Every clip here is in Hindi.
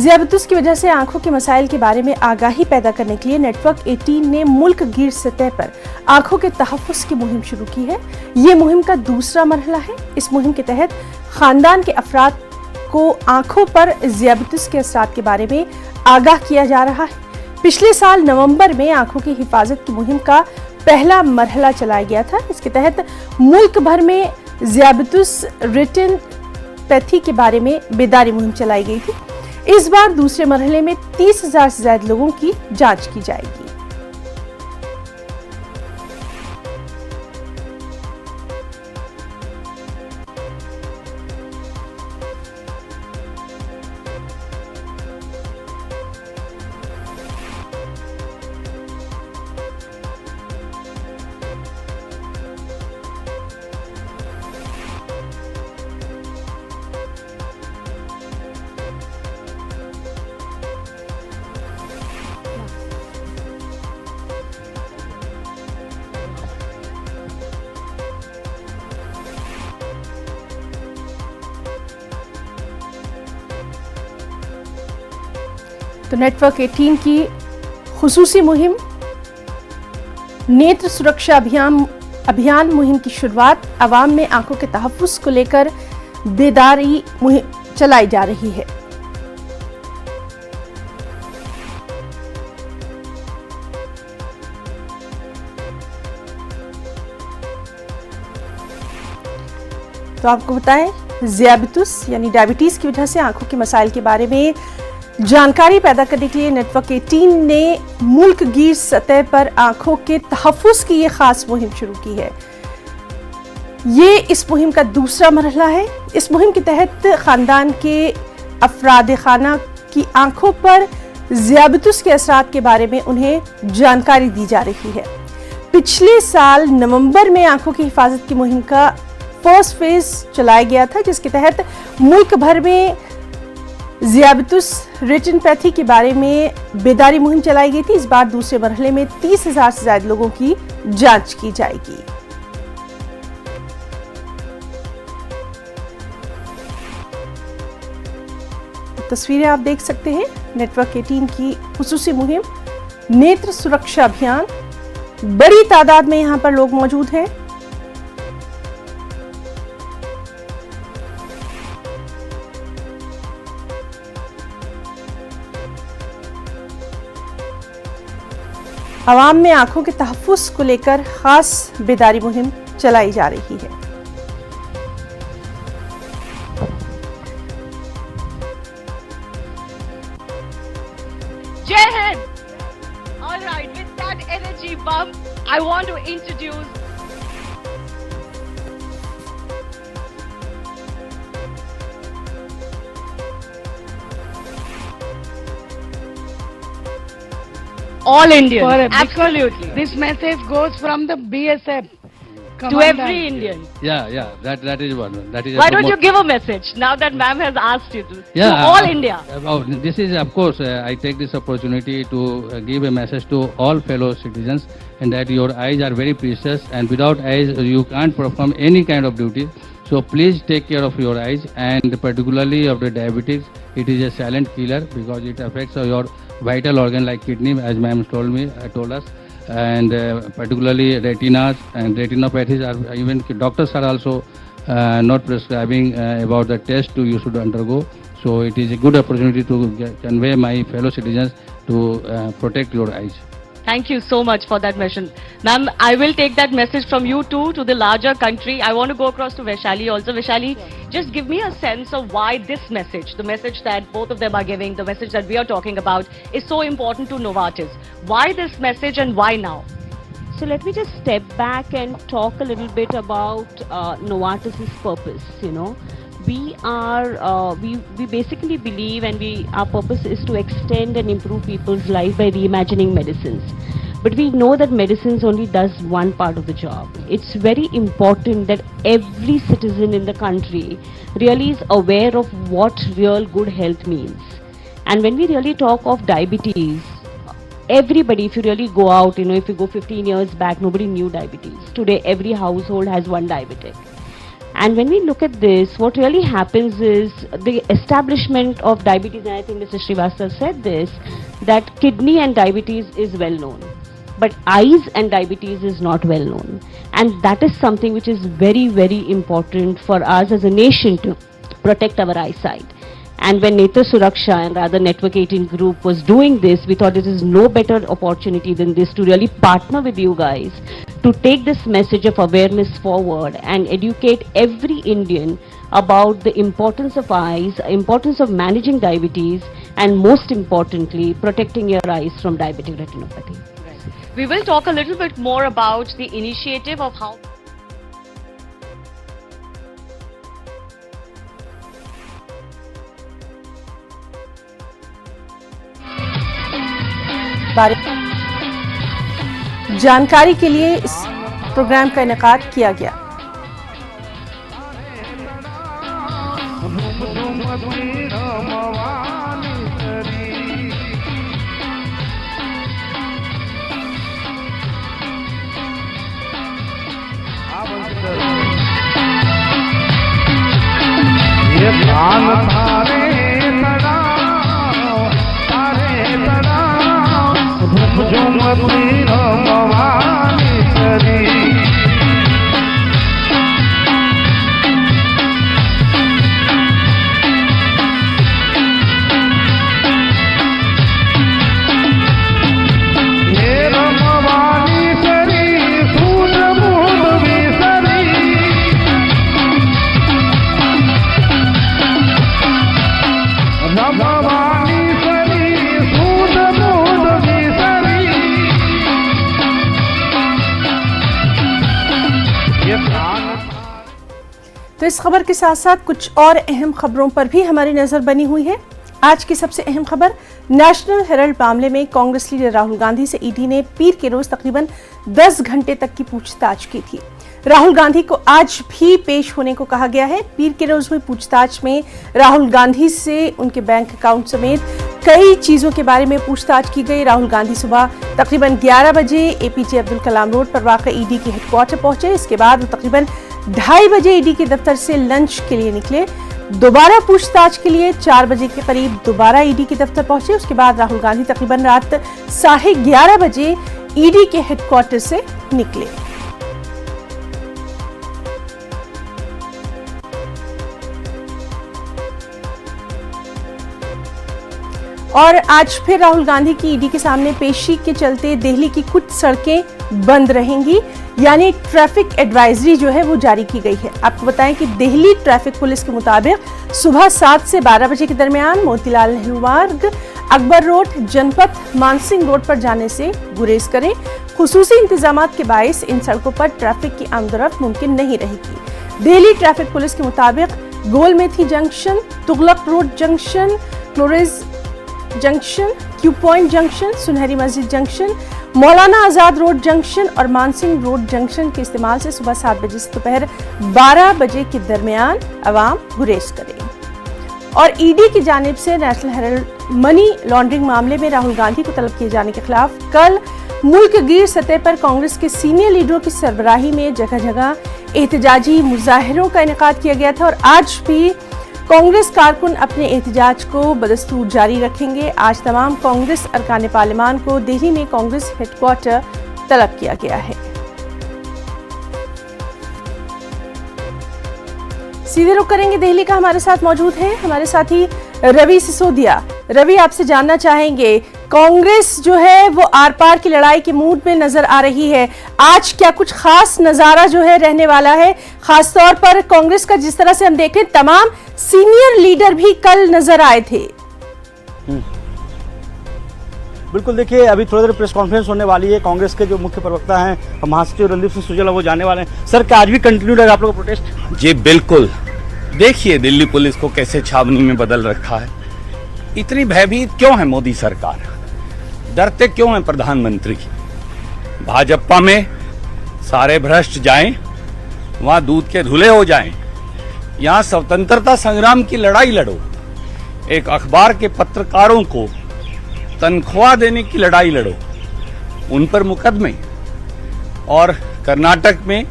ज़ियाबतुस की वजह से आंखों के मसाइल के बारे में आगाही पैदा करने के लिए नेटवर्क 18 ने मुल्क गिर सतह पर आंखों के तहफ़्फ़ुज़ की मुहिम शुरू की है। ये मुहिम का दूसरा मरहला है। इस मुहिम के तहत ख़ानदान के अफराद को आंखों पर ज़ियाबतुस के असरात के बारे में आगाह किया जा रहा है। पिछले साल नवंबर में आंखों की हिफाजत की मुहिम का पहला मरहला चलाया गया था। इसके तहत मुल्क भर में ज़ियाबतुस रेटिनोपैथी के बारे में बेदारी मुहिम चलाई गई थी। इस बार दूसरे मरहले में 30,000 से ज्यादा लोगों की जांच की जाएगी। तो नेटवर्क 18 की खुसूसी मुहिम नेत्र सुरक्षा अभियान मुहिम की शुरुआत अवाम में आंखों के तहफ़्फ़ुज़ को लेकर बेदारी मुहिम चलाई जा रही है। तो आपको बताएं, ज़ियाबतुस यानी डायबिटीज की वजह से आंखों के मसाइल के बारे में जानकारी पैदा करने के लिए नेटवर्क 18 ने मुल्क गिर सतह पर आंखों के तहफ़्फ़ुज़ की ये खास मुहिम शुरू की है। ये इस मुहिम का दूसरा मरहला है। इस मुहिम के तहत खानदान के अफराद खाना की आंखों पर ज़ियाबतुस के असरात के बारे में उन्हें जानकारी दी जा रही है। पिछले साल नवंबर में आंखों की हिफाजत की मुहिम का फर्स्ट फेज चलाया गया था, जिसके तहत मुल्क भर में ज़ियाबतुस रेटिनोपैथी के बारे में बेदारी मुहिम चलाई गई थी। इस बार दूसरे मरहले में 30,000 से ज्यादा लोगों की जांच की जाएगी। तस्वीरें आप देख सकते हैं नेटवर्क 18 की खुसूसी मुहिम नेत्र सुरक्षा अभियान। बड़ी तादाद में यहां पर लोग मौजूद हैं। अवाम में आंखों के तहफ़्फ़ुज़ को लेकर खास बेदारी मुहिम चलाई जा रही है। Jai Hind! All right, with that energy bump, I want to introduce all Indians. Absolutely. This message goes from the BSF To every Indian. Yeah, that is one. That is. Why don't you give a message now that ma'am has asked you to? Yeah, to all India. This is, of course, I take this opportunity to give a message to all fellow citizens, and that your eyes are very precious, and without eyes you can't perform any kind of duty. So please take care of your eyes, and particularly of the diabetes. It is a silent killer because it affects your vital organ like kidney, as ma'am told us, and particularly retinas and retinopathies are, even doctors are also not prescribing about the test you should undergo. So it is a good opportunity to convey my fellow citizens to protect your eyes. Thank you so much for that message. Ma'am, I will take that message from you too to the larger country. I want to go across to Vaishali also. Vaishali, just give me a sense of why this message, the message that both of them are giving, the message that we are talking about, is so important to Novartis. Why this message and why now? So let me just step back and talk a little bit about Novartis's purpose. We are, we basically believe, and our purpose is to extend and improve people's life by reimagining medicines. But we know that medicines only does one part of the job. It's very important that every citizen in the country really is aware of what real good health means. And when we really talk of diabetes, everybody, if you really go out, if you go 15 years back, nobody knew diabetes. Today, every household has one diabetic. And when we look at this, what really happens is the establishment of diabetes, and I think Mr. Srivastava said this, that kidney and diabetes is well known, but eyes and diabetes is not well known. And that is something which is very, very important for us as a nation to protect our eyesight. And when Netra Suraksha and rather Network 18 group was doing this, we thought there is no better opportunity than this to really partner with you guys to take this message of awareness forward and educate every Indian about the importance of eyes, importance of managing diabetes, and most importantly, protecting your eyes from diabetic retinopathy. We will talk a little bit more about the initiative of how बारे जानकारी के लिए इस प्रोग्राम का इनेकाद किया गया। तो इस खबर के साथ साथ कुछ और अहम खबरों पर भी हमारी नजर बनी हुई है। आज की सबसे अहम खबर, नेशनल हेराल्ड मामले में कांग्रेस लीडर राहुल गांधी से ईडी ने पीर के रोज तकरीबन 10 घंटे तक की पूछताछ की थी। राहुल गांधी को आज भी पेश होने को कहा गया है। पीर के रोज हुई पूछताछ में राहुल गांधी से उनके बैंक अकाउंट समेत कई चीजों के बारे में पूछताछ की गई। राहुल गांधी सुबह तकरीबन 11 बजे एपीजे अब्दुल कलाम रोड पर वाक़ ईडी के हेडक्वार्टर पहुंचे। इसके बाद वो तकरीबन 2:30 बजे ईडी के दफ्तर से लंच के लिए निकले। दोबारा पूछताछ के लिए 4 बजे के करीब दोबारा ईडी के दफ्तर पहुंचे। उसके बाद राहुल गांधी तकरीबन रात 11:30 बजे ईडी के हेडक्वार्टर से निकले। और आज फिर राहुल गांधी की ईडी के सामने पेशी के चलते दिल्ली की कुछ सड़कें बंद रहेंगी, यानी ट्रैफिक एडवाइजरी जो है वो जारी की गई है। आपको बताएं कि दिल्ली ट्रैफिक पुलिस के मुताबिक सुबह 7 से 12 बजे के दरमियान मोतीलाल नेहरू मार्ग, अकबर रोड, जनपथ, मानसिंह रोड पर जाने से गुरेज करें। खुसूसी इंतजामात के बायस इन सड़कों पर ट्रैफिक की आमदोरफ्त मुमकिन नहीं रहेगी। दिल्ली ट्रैफिक पुलिस के मुताबिक Golmethi junction, Tughlaq road junction, Claridges junction, Q point junction, Sunehri Masjid junction, Maulana Azad road junction और मानसिंह रोड जंक्शन के इस्तेमाल से सुबह 7 बजे से दोपहर 12 बजे के दरमियान अवाम गुरेज करें। और ईडी की जानिब से नेशनल हेराल्ड मनी लॉन्ड्रिंग मामले में राहुल गांधी को तलब किए जाने के खिलाफ कल मुल्क गिर सतह पर कांग्रेस के सीनियर लीडरों की सरबराही में जगह जगह एहतजाजी मुजाहिरों का इनेकाद किया गया था। और आज भी कांग्रेस कारकुन अपने एहतजाज को बदस्तूर जारी रखेंगे। आज तमाम कांग्रेस अरकान पार्लियामान को दिल्ली में कांग्रेस हेडक्वार्टर तलब किया गया है। सीधे रुख करेंगे दिल्ली का, हमारे साथ मौजूद है हमारे साथी रवि सिसोदिया। रवि, आपसे जानना चाहेंगे, कांग्रेस जो है वो आर पार की लड़ाई के मूड में नजर आ रही है। आज क्या कुछ खास नजारा जो है रहने वाला है? खासतौर पर कांग्रेस का जिस तरह से हम देख रहे हैं, तमाम सीनियर लीडर भी कल नजर आए थे। बिल्कुल, देखिए अभी थोड़ी देर प्रेस कॉन्फ्रेंस होने वाली है। कांग्रेस के जो मुख्य प्रवक्ता हैं महासचिव रणदीप सिंह सुरजेवाला वो जाने वाले हैं। सर, क्या आज भी कंटिन्यू रहेगा आप लोगों का प्रोटेस्ट? जी बिल्कुल, देखिए दिल्ली पुलिस को कैसे छावनी में बदल रखा है। इतनी भयभीत क्यों है मोदी सरकार? डरते क्यों हैं प्रधानमंत्री? भाजपा में सारे भ्रष्ट जाएं, वहां दूध के धुले हो जाएं। यहां स्वतंत्रता संग्राम की लड़ाई लड़ो। एक अखबार के पत्रकारों को तनख्वाह देने की लड़ाई लड़ो, उन पर मुकदमे। और कर्नाटक में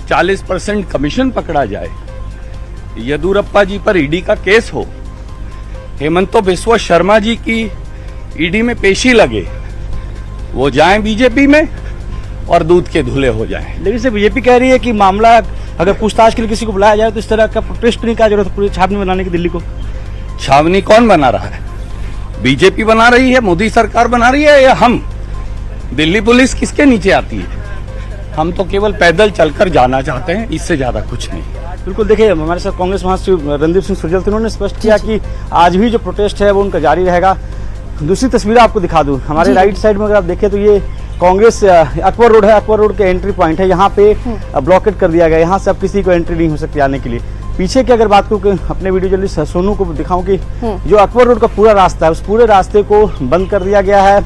40% कमीशन पकड़ा जाए, येदुरप्पा जी पर ईडी का केस हो, हेमंत बिस्वा शर्मा जी की ईडी में पेशी लगे, वो जाएं बीजेपी में और दूध के धुले हो जाएं। लेकिन से बीजेपी कह रही है कि मामला अगर पूछताछ के लिए किसी को बुलाया जाए तो इस तरह का प्रोटेस्ट नहीं, क्या जरूरत है पूरी छावनी बनाने की दिल्ली को? छावनी कौन बना रहा है? बीजेपी बना रही है, मोदी सरकार बना रही है, या हम? दिल्ली पुलिस किसके नीचे आती है? हम तो केवल पैदल चलकर जाना चाहते हैं, इससे ज्यादा कुछ नहीं। बिल्कुल, देखिए हमारे साथ कांग्रेस महासचिव रणदीप सिंह सुरजेवाला थे, उन्होंने स्पष्ट किया कि आज भी जो प्रोटेस्ट है वो उनका जारी रहेगा। दूसरी तस्वीर आपको दिखा दूं, हमारे राइट साइड में अगर आप देखें तो ये कांग्रेस अकबर रोड है, अकबर रोड के एंट्री पॉइंट है, यहाँ पे ब्लॉकेट कर दिया गया, यहाँ से अब किसी को एंट्री नहीं हो सकती आने के लिए। पीछे की अगर बात करूँ, अपने वीडियो जर्नलिस्ट सोनू को दिखाऊं कि जो अकबर रोड का पूरा रास्ता है उस पूरे रास्ते को बंद कर दिया गया है।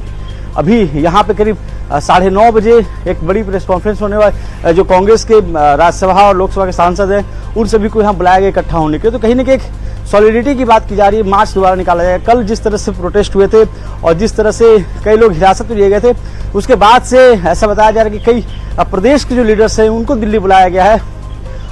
अभी यहाँ पे करीब 9:30 बजे एक बड़ी प्रेस कॉन्फ्रेंस होने वाली, जो कांग्रेस के राज्यसभा और लोकसभा के सांसद हैं उन सभी को यहाँ बुलाया गया इकट्ठा होने के। तो कहीं ना कहीं एक सॉलिडिटी की बात की जा रही है, मार्च दोबारा निकाला जाएगा। कल जिस तरह से प्रोटेस्ट हुए थे और जिस तरह से कई लोग हिरासत में लिए गए थे, उसके बाद से ऐसा बताया जा रहा है कि कई प्रदेश के जो लीडर्स हैं उनको दिल्ली बुलाया गया है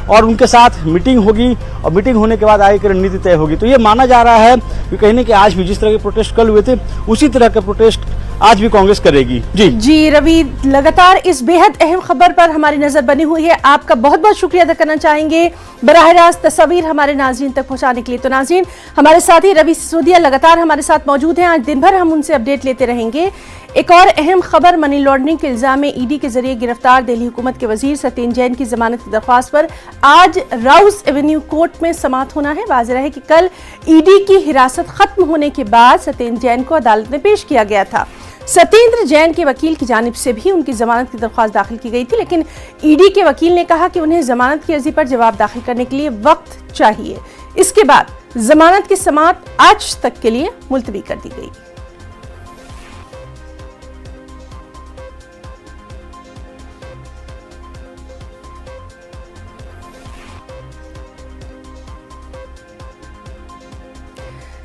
और उनके साथ मीटिंग होगी और मीटिंग होने के बाद आगे की रणनीति तय होगी। तो ये माना जा रहा है कि कहीं ना कहीं आज भी जिस तरह के प्रोटेस्ट कल हुए थे उसी तरह का प्रोटेस्ट आज भी कांग्रेस करेगी। जी रवि, लगातार इस बेहद अहम खबर पर हमारी नजर बनी हुई है। आपका बहुत बहुत शुक्रिया अदा करना चाहेंगे बराह रास्त तस्वीर हमारे नाज़रीन तक पहुंचाने के लिए। तो नाज़रीन, हमारे साथी रवि सिसोदिया लगातार हमारे साथ मौजूद हैं, आज दिन भर हम उनसे अपडेट लेते रहेंगे। एक और अहम खबर, मनी लॉन्ड्रिंग के इल्जाम में ईडी के जरिए गिरफ्तार दिल्ली हुकूमत के वजीर सत्येंद्र जैन की जमानत की दरख्वास्त पर आज राउस एवेन्यू कोर्ट में समाअत होना है। वाज़ेह है कि कल ईडी की हिरासत खत्म होने के बाद सत्येंद्र जैन को अदालत में पेश किया गया था। सत्येंद्र जैन के वकील की जानिब से भी उनकी जमानत की दरख्वास्त दाखिल की गई थी, लेकिन ईडी के वकील ने कहा कि उन्हें जमानत की अर्जी पर जवाब दाखिल करने के लिए वक्त चाहिए। इसके बाद जमानत की समाअत आज तक के लिए मुलतवी कर दी गई।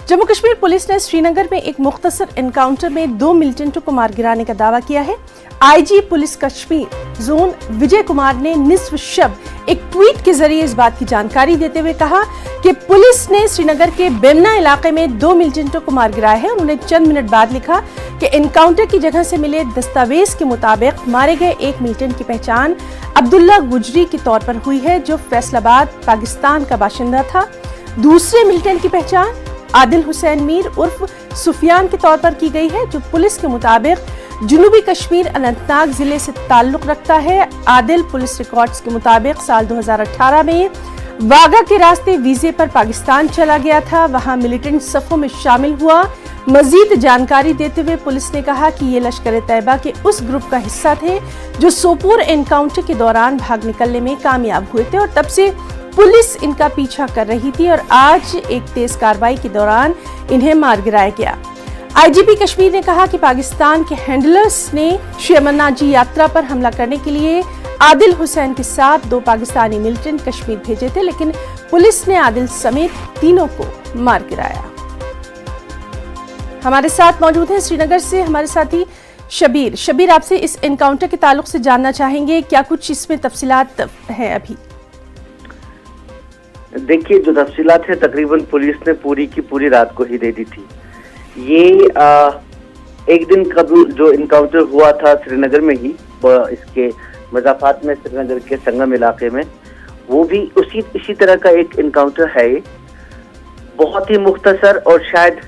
जम्मू कश्मीर पुलिस ने श्रीनगर में एक मुख्तसर एनकाउंटर में 2 मिलिटेंटों को मार गिराने का दावा किया है। IG police Kashmir zone Vijay Kumar ने निस्फ शब एक ट्वीट के जरिए इस बात की जानकारी देते हुए कहा कि पुलिस ने श्रीनगर के बेमना इलाके में 2 मिलिटेंटों को मार गिराया है। उन्होंने चंद मिनट बाद लिखा कि एनकाउंटर की जगह से मिले दस्तावेज के मुताबिक मारे गए एक मिलिटेंट की पहचान अब्दुल्ला गुजरी के तौर पर हुई है, जो फैसलाबाद पाकिस्तान का बाशिंदा था। दूसरे मिलिटेंट की पहचान आदिल हुसैन मीर उर्फ सुफियान के तौर पर की गई है, जो पुलिस के मुताबिक जनूबी कश्मीर अनंतनाग जिले से ताल्लुक रखता है। आदिल पुलिस रिकॉर्ड्स के मुताबिक साल 2018 में वागा के रास्ते वीजे पर पाकिस्तान चला गया था, वहां मिलिटेंट सफों में शामिल हुआ। मजीद जानकारी देते हुए पुलिस ने कहा कि ये लश्कर तैयबा के उस ग्रुप का हिस्सा थे जो सोपोर एनकाउंटर के दौरान भाग निकलने में कामयाब हुए थे और तब से पुलिस इनका पीछा कर रही थी और आज एक तेज कार्रवाई के दौरान इन्हें मार गिराया गया। आईजीपी कश्मीर ने कहा कि पाकिस्तान के हैंडलर्स ने श्री अमरनाथ जी यात्रा पर हमला करने के लिए आदिल हुसैन के साथ 2 पाकिस्तानी मिलिटेंट कश्मीर भेजे थे, लेकिन पुलिस ने आदिल समेत तीनों को मार गिराया। हमारे साथ मौजूद हैं श्रीनगर से हमारे साथी शबीर। शबीर, आपसे इस एनकाउंटर के ताल्लुक से जानना चाहेंगे, क्या कुछ इसमें तफसीलात हैं अभी? देखिए, जो तफसीलात है तकरीबन पुलिस ने पूरी की पूरी रात को ही दे दी थी। ये एक दिन कबल जो इनकाउंटर हुआ था श्रीनगर में ही, इसके मजाफात में श्रीनगर के संगम इलाके में, वो भी इसी तरह का एक इनकाउंटर है। बहुत ही मुख्तसर और शायद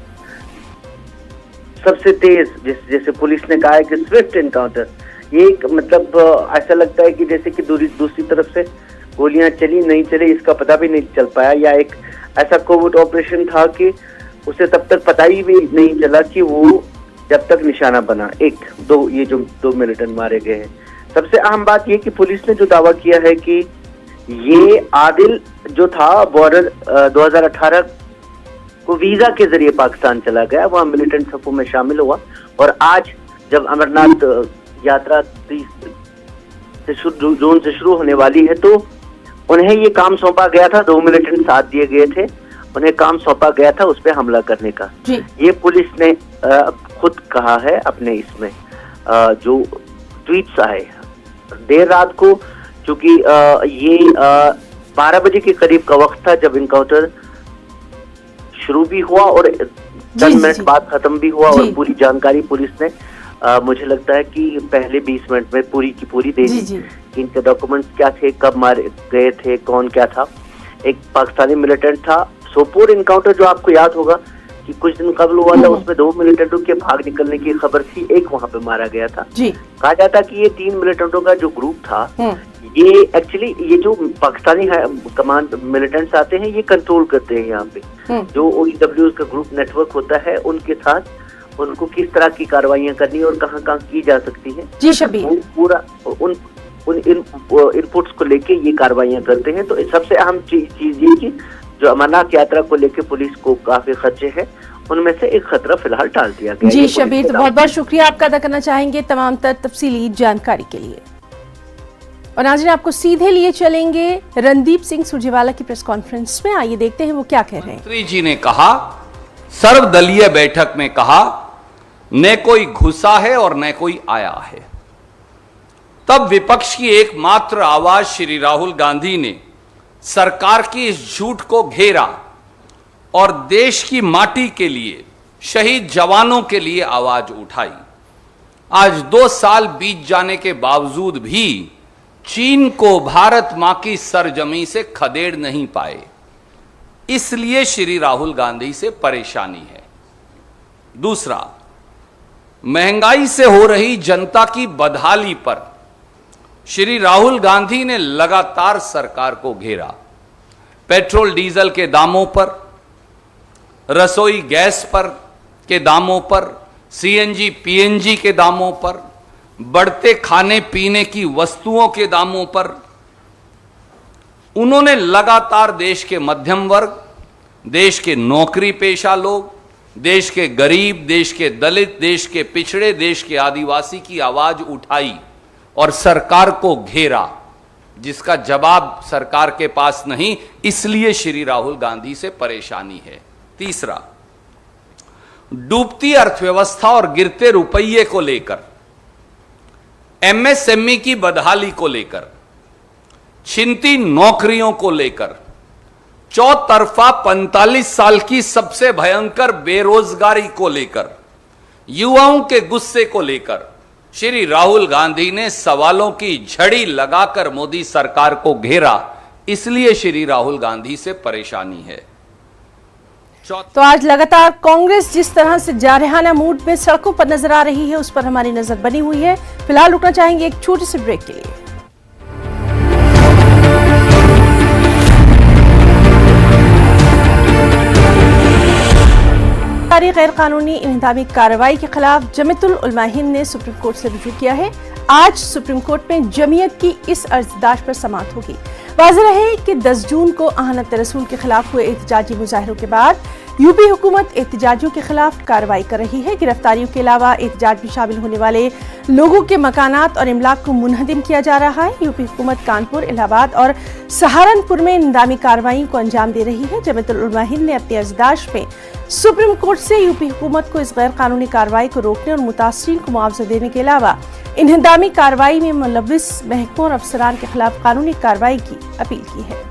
सबसे तेज, जैसे पुलिस ने कहा है कि स्विफ्ट इनकाउंटर। ये एक मतलब ऐसा लगता है कि जैसे कि दूसरी तरफ से गोलियां चली नहीं चली इसका पता भी नहीं चल पाया, या एक ऐसा कोविड ऑपरेशन था कि उसे तब तक पता ही भी नहीं चला कि वो जब तक निशाना बना। ये जो 2 मिलिटेंट मारे गए हैं। सबसे अहम बात ये कि पुलिस ने जो दावा किया है कि ये आदिल जो था बॉर्डर 2018 को वीजा के जरिए पाकिस्तान चला गया, वहाँ मिलिटेंट सफों में शामिल हुआ और आज जब अमरनाथ यात्रा जोन से शुरू होने वाली है तो उन्हें ये काम सौंपा गया था। 2 मिलिटेंट साथ दिए गए थे, उन्हें काम सौंपा गया था उस पर हमला करने का। ये पुलिस ने खुद कहा है अपने इसमें जो ट्वीट्स आए देर रात को, क्योंकि ये 12 बजे के करीब का वक्त था जब इनकाउंटर शुरू भी हुआ और 10 मिनट बाद खत्म भी हुआ और पूरी जानकारी पुलिस ने मुझे लगता है कि पहले 20 मिनट में पूरी की पूरी दे दी कि इनके डॉक्यूमेंट्स क्या थे, कब मारे गए थे, कौन क्या था। एक पाकिस्तानी मिलिटेंट था। सोपोर इनकाउंटर जो आपको याद होगा कि कुछ दिन कबल हुआ था, उसमें 2 मिलिटेंटों के भाग निकलने की खबर थी, एक वहां पे मारा गया था। कहा जाता कि ये 3 मिलिटेंटों का जो ग्रुप था, ये एक्चुअली ये जो पाकिस्तानी कमांड मिलिटेंट्स आते हैं ये कंट्रोल करते हैं यहाँ पे। जो OEW का ग्रुप नेटवर्क होता है उनके साथ उनको किस तरह की कार्रवाइयां करनी और कहाँ कहाँ की जा सकती है, जी शबीर, पूरा उन इनपुट्स को लेके ये कार्रवाइयां करते हैं। तो सबसे अहम चीज ये कि जो अमरनाथ यात्रा को लेके पुलिस को काफी खर्चे हैं, उनमें से एक खतरा फिलहाल टाल दिया गया। जी शबीर, तो बहुत बहुत शुक्रिया आपका अदा करना चाहेंगे तमाम तफसीली जानकारी के लिए। और नाज़रीन, आपको सीधे लिए चलेंगे रणदीप सिंह सुरजेवाला की प्रेस कॉन्फ्रेंस में। आइए देखते हैं वो क्या कह रहे हैं। मंत्री जी ने कहा, सर्वदलीय बैठक में कहा, न कोई घुसा है और न कोई आया है। तब विपक्ष की एकमात्र आवाज श्री राहुल गांधी ने सरकार की इस झूठ को घेरा और देश की माटी के लिए, शहीद जवानों के लिए आवाज उठाई। आज 2 साल बीत जाने के बावजूद भी चीन को भारत मां की सरजमी से खदेड़ नहीं पाए, इसलिए श्री राहुल गांधी से परेशानी है। दूसरा, महंगाई से हो रही जनता की बदहाली पर श्री राहुल गांधी ने लगातार सरकार को घेरा। पेट्रोल डीजल के दामों पर, रसोई गैस पर के दामों पर, CNG PNG के दामों पर, बढ़ते खाने पीने की वस्तुओं के दामों पर उन्होंने लगातार देश के मध्यम वर्ग, देश के नौकरी पेशा लोग, देश के गरीब, देश के दलित, देश के पिछड़े, देश के आदिवासी की आवाज उठाई और सरकार को घेरा, जिसका जवाब सरकार के पास नहीं, इसलिए श्री राहुल गांधी से परेशानी है। तीसरा, डूबती अर्थव्यवस्था और गिरते रुपये को लेकर, MSME की बदहाली को लेकर, छिनती नौकरियों को लेकर, चौतरफा 45 साल की सबसे भयंकर बेरोजगारी को लेकर, युवाओं के गुस्से को लेकर श्री राहुल गांधी ने सवालों की झड़ी लगाकर मोदी सरकार को घेरा, इसलिए श्री राहुल गांधी से परेशानी है। तो आज लगातार कांग्रेस जिस तरह से जारहाना मूड में सड़कों पर नजर आ रही है, उस पर हमारी नजर बनी हुई है। फिलहाल रुकना चाहेंगे एक छोटे से ब्रेक के लिए। गैर कानूनी इंतजामी कार्रवाई के खिलाफ जमीयतुल उलमा हिंद ने सुप्रीम कोर्ट से रुजू किया है। आज सुप्रीम कोर्ट में जमीयत की इस अर्जदाश पर समाअत होगी। वाज़ेह है कि 10 जून को आहनत रसूल के खिलाफ हुए एहतजाजी मुजाहरों के बाद यूपी हुकूमत एहतजाजियों के खिलाफ कार्रवाई कर रही है। गिरफ्तारियों के अलावा एहतजाज में शामिल होने वाले लोगों के मकानात और इमलाक को मुनहदिम किया जा रहा है। यूपी हुकूमत कानपुर, इलाहाबाद और सहारनपुर में इंतजामी कार्रवाई को अंजाम दे रही है। जमीयतुल उलमा हिंद ने अपनी अर्जदाश में सुप्रीम कोर्ट से यूपी हुकूमत को इस गैर कानूनी कार्रवाई को रोकने और मुतासरीन को मुआवजा देने के अलावा इंहदामी कार्रवाई में मुलव्विस महकमों और अफसरान के खिलाफ कानूनी कार्रवाई की अपील की है।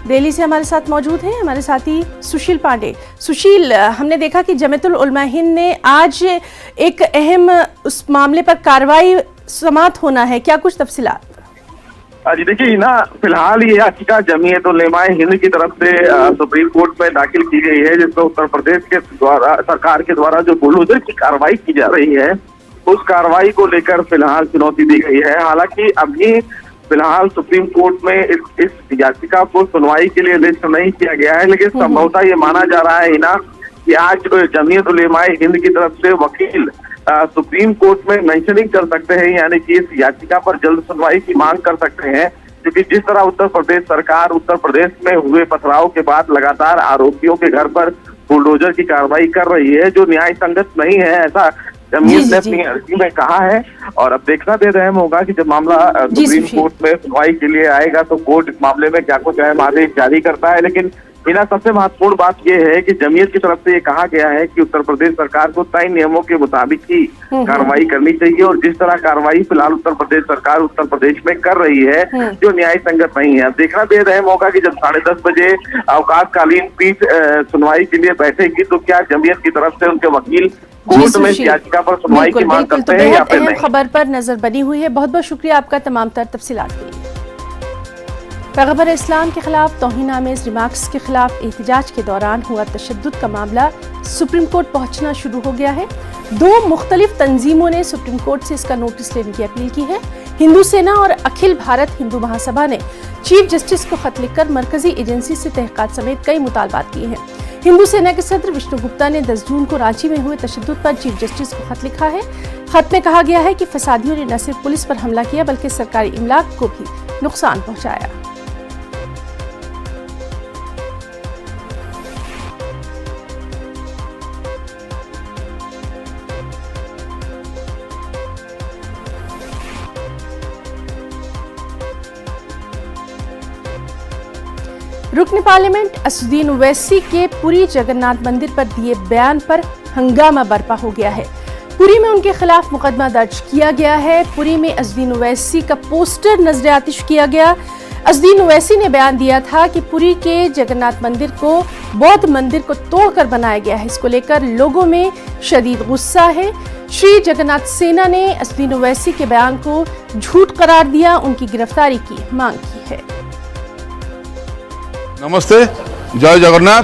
दिल्ली से हमारे साथ मौजूद हैं हमारे साथी सुशील पांडे। सुशील, हमने देखा कि जमीयतुल उलमा हिंद ने आज एक अहम उस मामले पर कार्रवाई समाअत होना है, क्या कुछ तफसीलात? जी देखिए ना, फिलहाल ये याचिका जमीयत उलमा हिंद की तरफ से सुप्रीम कोर्ट में दाखिल की गई है, जिसमें उत्तर प्रदेश के द्वारा सरकार के द्वारा जो बुलडोजर की कार्रवाई की जा रही है, उस कार्रवाई को लेकर फिलहाल चुनौती दी गई है। हालांकि अभी फिलहाल सुप्रीम कोर्ट में इस याचिका को सुनवाई के लिए लिस्ट नहीं किया गया है, लेकिन संभवतः ये माना जा रहा है ना कि आज जमीयत उलमा हिंद की तरफ से वकील सुप्रीम कोर्ट में मेंशनिंग कर सकते हैं, यानी कि इस याचिका पर जल्द सुनवाई की मांग कर सकते हैं, क्योंकि जिस तरह उत्तर प्रदेश सरकार उत्तर प्रदेश में हुए पथराव के बाद लगातार आरोपियों के घर पर बुलडोजर की कार्रवाई कर रही है, जो न्याय संगत नहीं है, ऐसा जमीयत ने अपनी अर्जी में कहा है। और अब देखना दे रहे होगा कि जब मामला सुप्रीम कोर्ट में सुनवाई के लिए आएगा तो कोर्ट इस मामले में क्या कुछ अहम आदेश जारी करता है। लेकिन इना सबसे महत्वपूर्ण बात यह है कि जमीयत की तरफ से ये कहा गया है कि उत्तर प्रदेश सरकार को तय नियमों के मुताबिक ही कार्रवाई करनी चाहिए, और जिस तरह कार्रवाई फिलहाल उत्तर प्रदेश सरकार उत्तर प्रदेश में कर रही है जो न्याय संगत नहीं है। देखना बेहद अहम होगा कि जब 10:30 बजे अवकाशकालीन पीठ सुनवाई के लिए बैठेगी तो क्या जमीयत की तरफ से उनके वकील कोर्ट में याचिका पर सुनवाई की मांग करते हैं या फिर नहीं। खबर पर नजर बनी हुई है। बहुत बहुत शुक्रिया आपका तमाम तर तफसीलात के लिए। पैगंबर इस्लाम के खिलाफ तौहीन-आमेज़ रिमार्क्स के खिलाफ एहतजाज के दौरान हुआ तशद्दुद का मामला सुप्रीम कोर्ट पहुंचना शुरू हो गया है। 2 मुख्तलिफ तंजीमों ने सुप्रीम कोर्ट से इसका नोटिस लेने की अपील की है। हिंदू सेना और अखिल भारत हिंदू महासभा ने चीफ जस्टिस को खत लिखकर मरकजी एजेंसी से तहकीकात समेत कई मुतालबात किए हैं। हिंदू सेना के सदर विष्णु गुप्ता ने 10 जून को रांची में हुए तशद्दुद पर चीफ जस्टिस को खत लिखा है। खत में कहा गया है कि फसादियों ने न सिर्फ पुलिस पर हमला किया बल्कि सरकारी इमलाक को भी नुकसान पहुंचाया। रुकन पार्लियामेंट असदुद्दीन ओवैसी के पुरी जगन्नाथ मंदिर पर दिए बयान पर हंगामा बरपा हो गया है। पुरी में उनके खिलाफ मुकदमा दर्ज किया गया है। पुरी में असदुद्दीन ओवैसी का पोस्टर नजर आतिश किया गया। असदुद्दीन ओवैसी ने बयान दिया था कि पुरी के जगन्नाथ मंदिर को बौद्ध मंदिर को तोड़कर बनाया गया है। इसको लेकर लोगों में शदीद गुस्सा है। श्री जगन्नाथ सेना ने असदुद्दीन ओवैसी के बयान को झूठ करार दिया, उनकी गिरफ्तारी की मांग की है। नमस्ते, जय जगन्नाथ।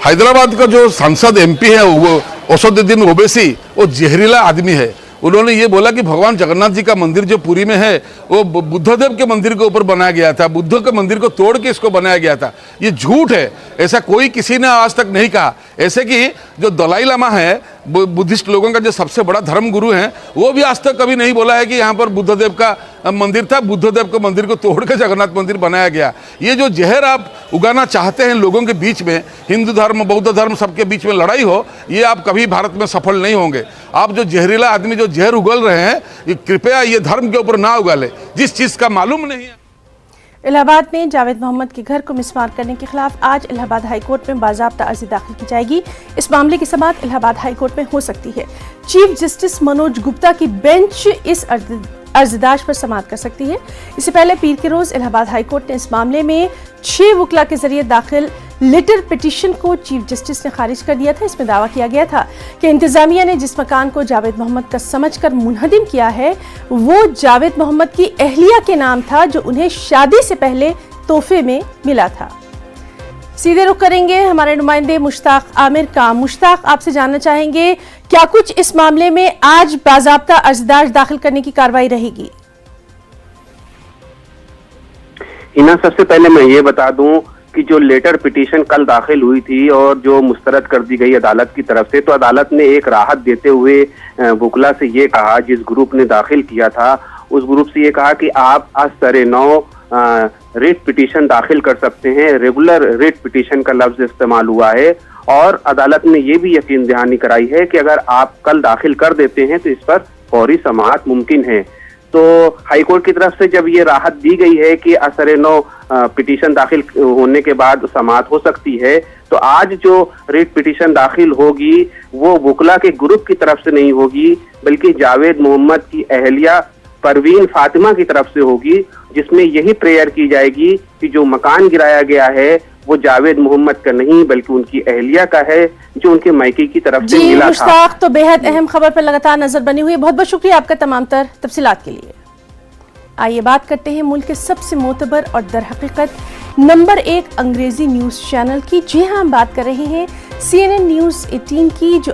हैदराबाद का जो सांसद एमपी है वो असदुद्दीन ओवैसी, वो जहरीला आदमी है। उन्होंने ये बोला कि भगवान जगन्नाथ जी का मंदिर जो पुरी में है वो बुद्धदेव के मंदिर के ऊपर बनाया गया था, बुद्ध के मंदिर को तोड़ के इसको बनाया गया था। ये झूठ है, ऐसा कोई किसी ने आज तक नहीं कहा। ऐसे कि जो दलाई लामा है, बुद्धिस्ट लोगों का जो सबसे बड़ा धर्म गुरु है, वो भी आज तक कभी नहीं बोला है कि यहाँ पर बुद्धदेव का मंदिर था, बुद्धदेव के मंदिर को तोड़ के जगन्नाथ मंदिर बनाया गया। ये जो जहर आप उगाना चाहते हैं लोगों के बीच में, हिंदू धर्म बौद्ध धर्म सबके बीच में लड़ाई हो, ये आप कभी भारत में सफल नहीं होंगे। आप जो जहरीला आदमी जो जहर उगल रहे हैं, ये कृपया ये धर्म के ऊपर ना उगाले, जिस चीज का मालूम नहीं है। इलाहाबाद में जावेद मोहम्मद के घर को मिसमार करने के खिलाफ आज इलाहाबाद हाईकोर्ट में बाज़ाब्ता अर्जी दाखिल की जाएगी। इस मामले की समाअत इलाहाबाद हाईकोर्ट में हो सकती है। चीफ जस्टिस मनोज गुप्ता की बेंच इस अर्जदाश पर समाअत कर सकती है। इससे पहले पीर के रोज इलाहाबाद हाईकोर्ट ने इस मामले में 6 वकला के जरिए दाखिल लेटर पिटीशन को चीफ जस्टिस ने खारिज कर दिया था। इसमें दावा किया गया था कि इंतजामिया ने जिस मकान को जावेद मोहम्मद का समझकर मुनहदिम किया है वो जावेद मोहम्मद की अहलिया के नाम था, जो उन्हें शादी से पहले तोहफे में मिला था। सीधे रुख करेंगे हमारे नुमाइंदे मुश्ताक आमिर का। मुश्ताक, आपसे जानना चाहेंगे क्या कुछ इस मामले में आज बाज़ाब्ता अर्जदार दाखिल करने की कार्रवाई रहेगी? हिना, सबसे पहले मैं ये बता दूं कि जो लेटर पिटीशन कल दाखिल हुई थी और जो मुस्तरद कर दी गई अदालत की तरफ से, तो अदालत ने एक राहत देते हुए वकला से ये कहा, जिस ग्रुप ने दाखिल किया था उस ग्रुप से ये कहा कि आप असरे नौ रिट पिटीशन दाखिल कर सकते हैं। रेगुलर रिट पिटीशन का लफ्ज इस्तेमाल हुआ है और अदालत ने ये भी यकीन दहानी कराई है कि अगर आप कल दाखिल कर देते हैं तो इस पर फौरी समाअत मुमकिन है। तो हाईकोर्ट की तरफ से जब ये राहत दी गई है कि असरे नौ पिटीशन दाखिल होने के बाद समाअत हो सकती है, तो आज जो रिट पिटीशन दाखिल होगी वो वकला के ग्रुप की तरफ से नहीं होगी, बल्कि जावेद मोहम्मद की अहलिया परवीन फातिमा की तरफ से होगी, जिसमें यही प्रेयर की जाएगी कि जो मकान गिराया गया है वो जावेद मोहम्मद का नहीं बल्कि उनकी अहलिया का है, जो उनके मायके की तरफ से मिला था। मुश्ताक, तो बेहद अहम खबर पर लगातार नजर बनी हुई है। बहुत बहुत शुक्रिया आपका तमाम तर तफसीलात के लिए। आइए बात करते हैं मुल्क के सबसे मोतबर और दरहकीकत नंबर 1 अंग्रेजी न्यूज चैनल की। जी हाँ, हम बात कर रहे हैं CNN न्यूज 18 की, जो